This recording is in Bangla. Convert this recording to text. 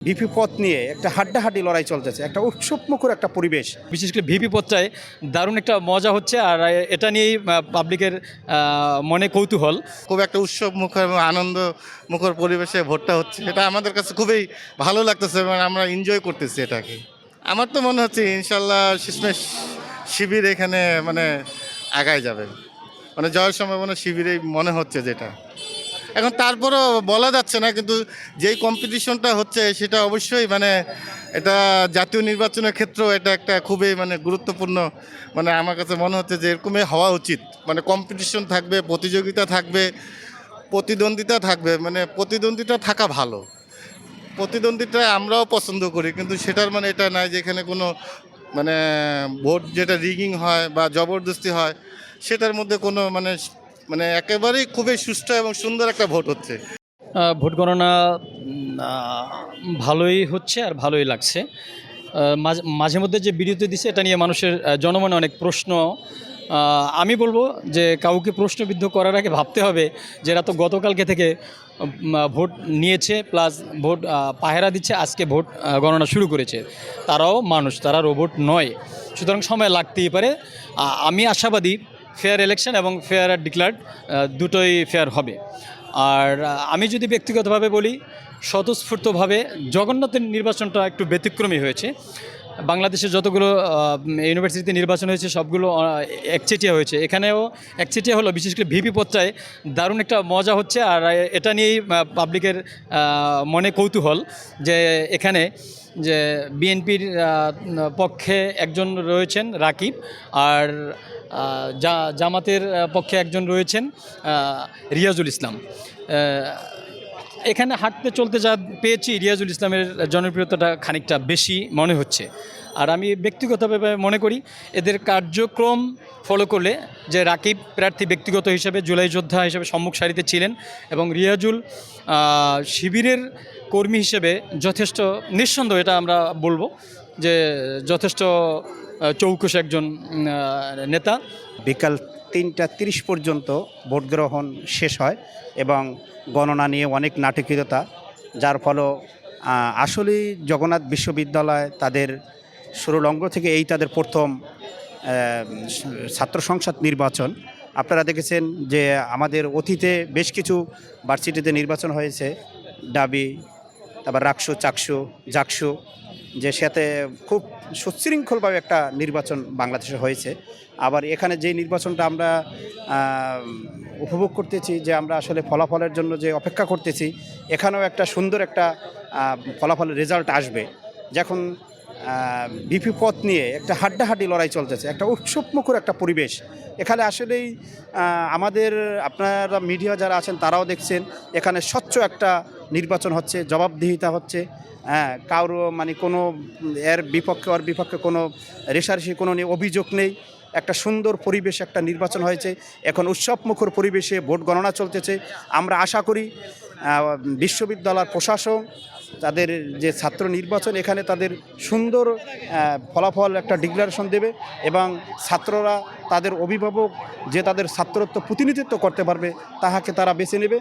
ভিপি পদ নিয়ে একটা হাড্ডাহাড্ডি লড়াই চলতেছে, একটা উৎসবমুখর একটা পরিবেশ। বিশেষ করে ভিপি পদটায় দারুণ একটা মজা হচ্ছে, আর এটা নিয়েই পাবলিকের মনে কৌতূহল। খুব একটা উৎসব মুখর এবং আনন্দ মুখর পরিবেশে ভোটটা হচ্ছে, এটা আমাদের কাছে খুবই ভালো লাগতেছে এবং আমরা এনজয় করতেছি এটাকে। আমার তো মনে হচ্ছে ইনশাল্লাহ শেষমেশ শিবির এখানে মানে আগায় যাবে, মানে জয়ের সম্ভাবনা শিবিরেই মনে হচ্ছে যেটা। এখন তারপরও বলা যাচ্ছে না, কিন্তু যেই কম্পিটিশনটা হচ্ছে সেটা অবশ্যই মানে এটা জাতীয় নির্বাচনের ক্ষেত্রেও এটা একটা খুবই মানে গুরুত্বপূর্ণ, মানে আমার কাছে মনে হচ্ছে যে এরকমই হওয়া উচিত। মানে কম্পিটিশন থাকবে, প্রতিযোগিতা থাকবে, প্রতিদ্বন্দ্বিতা থাকবে, মানে প্রতিদ্বন্দ্বিতা থাকা ভালো। প্রতিদ্বন্দ্বিতা আমরাও পছন্দ করি, কিন্তু সেটার মানে এটা নয় যে এখানে কোনো মানে ভোট যেটা রিগিং হয় বা জবরদস্তি হয় সেটার মধ্যে কোনো মানে মানে একেবারেই খুবই সুষ্ঠু এবং সুন্দর একটা ভোট হচ্ছে। ভোট গণনা ভালোই হচ্ছে আর ভালোই লাগছে। মাঝে মধ্যে যে বিরতি দিচ্ছে এটা নিয়ে মানুষের জনমনে অনেক প্রশ্ন। আমি বলবো যে কাউকে প্রশ্নবিদ্ধ করার আগে ভাবতে হবে যে এরা তো গতকালকে থেকে ভোট নিয়েছে, প্লাস ভোট পাহারা দিচ্ছে, আজকে ভোট গণনা শুরু করেছে। তারাও মানুষ, তারা রোবট নয়, সুতরাং সময় লাগতেই পারে। আমি আশাবাদী ফেয়ার ইলেকশন এবং ফেয়ার আর ডিক্লার্ড দুটোই ফেয়ার হবে। আর আমি যদি ব্যক্তিগতভাবে বলি, স্বতঃস্ফূর্তভাবে জগন্নাথের নির্বাচনটা একটু ব্যতিক্রমী হয়েছে। বাংলাদেশে যতগুলো ইউনিভার্সিটিতে নির্বাচন হয়েছে সবগুলো একচেটিয়া হয়েছে, এখানেও একচেটিয়া হলো। বিশেষ করে ভিপি পদটায় দারুণ একটা মজা হচ্ছে, আর এটা নিয়েই পাবলিকের মনে কৌতূহল যে এখানে যে বিএনপির পক্ষে একজন রয়েছেন রাকিব, আর জামাতের পক্ষে একজন রয়েছেন রিয়াজুল ইসলাম। এখানে হাঁটতে চলতে যা পেয়েছি, রিয়াজুল ইসলামের জনপ্রিয়তাটা খানিকটা বেশি মনে হচ্ছে। আর আমি ব্যক্তিগতভাবে মনে করি এদের কার্যক্রম ফলো করলে, যে রাকিব প্রার্থী ব্যক্তিগত হিসেবে জুলাই যোদ্ধা হিসেবে সম্মুখ সারিতে ছিলেন, এবং রিয়াজুল শিবিরের কর্মী হিসেবে যথেষ্ট নিঃসন্দেহ, এটা আমরা বলবো যে যথেষ্ট চৌকস একজন নেতা। বিকাল 3টা 30 পর্যন্ত ভোট গ্রহণ শেষ হয় এবং গণনা নিয়ে অনেক নাটকীয়তা, যার ফলে আসলেই জগন্নাথ বিশ্ববিদ্যালয় তাদের সুরলঙ্গ থেকে এই তাদের প্রথম ছাত্র সংসদ নির্বাচন। আপনারা দেখেছেন যে আমাদের অতীতে বেশ কিছু ভার্সিটিতে নির্বাচন হয়েছে, ডাবি, তারপর রাকসু, চাকসু, জাকসু, যে সাথে খুব সুশৃঙ্খলভাবে একটা নির্বাচন বাংলাদেশে হয়েছে। আবার এখানে যে নির্বাচনটা আমরা উপভোগ করতেছি, যে আমরা আসলে ফলাফলের জন্য যে অপেক্ষা করতেছি, এখানেও একটা সুন্দর একটা ফলাফলের রেজাল্ট আসবে। যখন ভিপি পদ নিয়ে একটা হাড্ডাহাড্ডি লড়াই চলতেছে, একটা উৎসবমুখর একটা পরিবেশ এখানে আসলেই আমাদের, আপনারা মিডিয়া যারা আছেন তারাও দেখছেন, এখানে স্বচ্ছ একটা নির্বাচন হচ্ছে, জবাবদিহিতা হচ্ছে। হ্যাঁ, কারো মানে কোনো এর বিপক্ষে ওর বিপক্ষে কোনো রেষারেষি কোনো অভিযোগ নেই। একটা সুন্দর পরিবেশ একটা নির্বাচন হয়েছে। এখন উৎসবমুখর পরিবেশে ভোট গণনা চলতেছে। আমরা আশা করি বিশ্ববিদ্যালয় প্রশাসন তাদের যে ছাত্র নির্বাচন, এখানে তাদের সুন্দর ফলাফল একটা ডিক্লারেশন দেবে এবং ছাত্ররা তাদের অভিভাবক যে তাদের ছাত্রত্ব প্রতিনিধিত্ব করতে পারবে তাহাকে তারা বেছে নেবে।